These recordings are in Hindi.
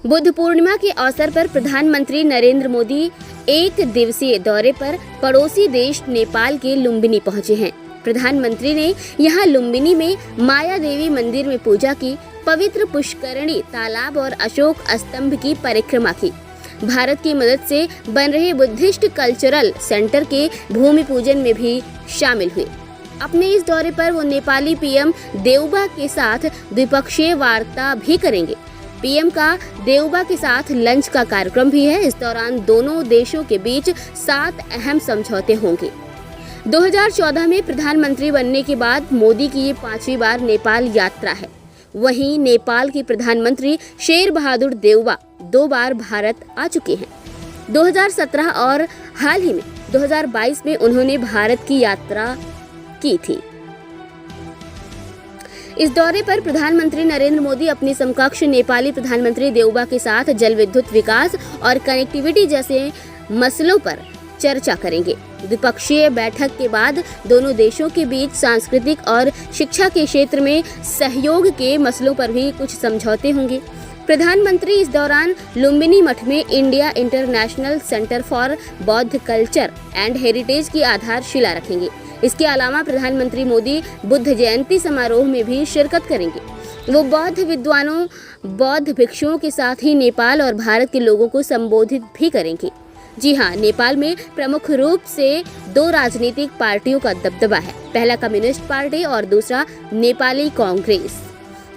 बुद्ध पूर्णिमा के अवसर पर प्रधानमंत्री नरेंद्र मोदी एक दिवसीय दौरे पर पड़ोसी देश नेपाल के लुम्बिनी पहुंचे हैं। प्रधानमंत्री ने यहां लुम्बिनी में माया देवी मंदिर में पूजा की, पवित्र पुष्करणी तालाब और अशोक स्तंभ की परिक्रमा की। भारत की मदद से बन रहे बुद्धिस्ट कल्चरल सेंटर के भूमि पूजन में भी शामिल हुए। अपने इस दौरे पर वो नेपाली पीएम देउबा के साथ द्विपक्षीय वार्ता भी करेंगे। पीएम का देउबा के साथ लंच का कार्यक्रम भी है। इस दौरान दोनों देशों के बीच 7 अहम समझौते होंगे। 2014 में प्रधानमंत्री बनने के बाद मोदी की ये 5वीं बार नेपाल यात्रा है। वहीं नेपाल के प्रधानमंत्री शेर बहादुर देउबा 2 बार भारत आ चुके हैं। 2017 और हाल ही में 2022 में उन्होंने भारत की यात्रा की थी। इस दौरे पर प्रधानमंत्री नरेंद्र मोदी अपने समकक्ष नेपाली प्रधानमंत्री देउबा के साथ जल विद्युत विकास और कनेक्टिविटी जैसे मसलों पर चर्चा करेंगे। द्विपक्षीय बैठक के बाद दोनों देशों के बीच सांस्कृतिक और शिक्षा के क्षेत्र में सहयोग के मसलों पर भी कुछ समझौते होंगे। प्रधानमंत्री इस दौरान लुम्बिनी मठ में इंडिया इंटरनेशनल सेंटर फॉर बौद्ध कल्चर एंड हेरिटेज की आधारशिला रखेंगे। इसके अलावा प्रधानमंत्री मोदी बुद्ध जयंती समारोह में भी शिरकत करेंगे। वो बौद्ध विद्वानों, बौद्ध भिक्षुओं के साथ ही नेपाल और भारत के लोगों को संबोधित भी करेंगे। जी हाँ, नेपाल में प्रमुख रूप से 2 राजनीतिक पार्टियों का दबदबा है। पहला कम्युनिस्ट पार्टी और दूसरा नेपाली कांग्रेस।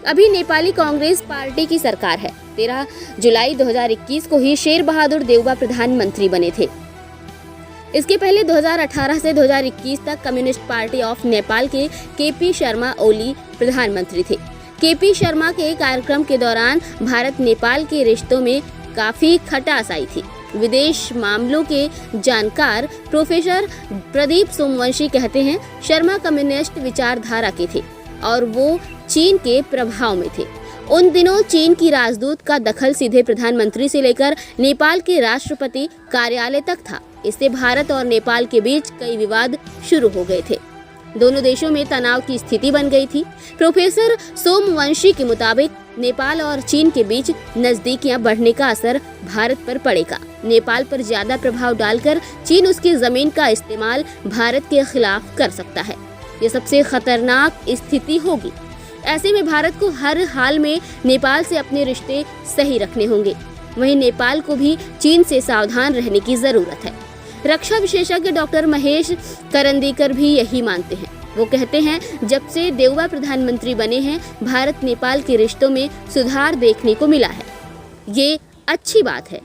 अभी नेपाली कांग्रेस पार्टी की सरकार है। 13 जुलाई 2021 को ही शेर बहादुर देउबा प्रधानमंत्री बने थे। इसके पहले 2018 से 2021 तक कम्युनिस्ट पार्टी ऑफ नेपाल के केपी शर्मा ओली प्रधानमंत्री थे। केपी शर्मा के कार्यक्रम के दौरान भारत नेपाल के रिश्तों में काफी खटास आई थी। विदेश मामलों के जानकार प्रोफेसर प्रदीप सोमवंशी कहते हैं, शर्मा कम्युनिस्ट विचारधारा के थे और वो चीन के प्रभाव में थे। उन दिनों चीन की राजदूत का दखल सीधे प्रधानमंत्री से लेकर नेपाल के राष्ट्रपति कार्यालय तक था। इससे भारत और नेपाल के बीच कई विवाद शुरू हो गए थे। दोनों देशों में तनाव की स्थिति बन गई थी। प्रोफेसर सोमवंशी के मुताबिक नेपाल और चीन के बीच नजदीकियां बढ़ने का असर भारत पर पड़ेगा। नेपाल पर ज्यादा प्रभाव डालकर चीन उसकी जमीन का इस्तेमाल भारत के खिलाफ कर सकता है। ये सबसे खतरनाक स्थिति होगी। ऐसे में भारत को हर हाल में नेपाल से अपने रिश्ते सही रखने होंगे। वहीं नेपाल को भी चीन से सावधान रहने की जरूरत है। रक्षा विशेषज्ञ डॉक्टर महेश करंदीकर भी यही मानते हैं। वो कहते हैं, जब से देउबा प्रधानमंत्री बने हैं, भारत नेपाल के रिश्तों में सुधार देखने को मिला है। ये अच्छी बात है।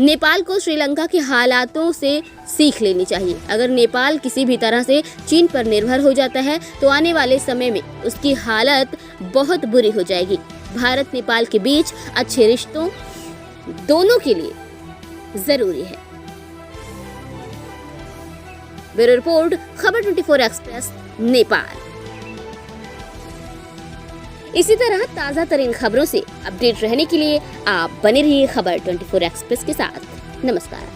नेपाल को श्रीलंका के हालातों से सीख लेनी चाहिए। अगर नेपाल किसी भी तरह से चीन पर निर्भर हो जाता है तो आने वाले समय में उसकी हालत बहुत बुरी हो जाएगी। भारत नेपाल के बीच अच्छे रिश्तों दोनों के लिए जरूरी है। ब्यूरो रिपोर्ट, खबर 24 एक्सप्रेस, नेपाल। इसी तरह ताज़ा तरीन खबरों से अपडेट रहने के लिए आप बने रहिए खबर 24 एक्सप्रेस के साथ। नमस्कार।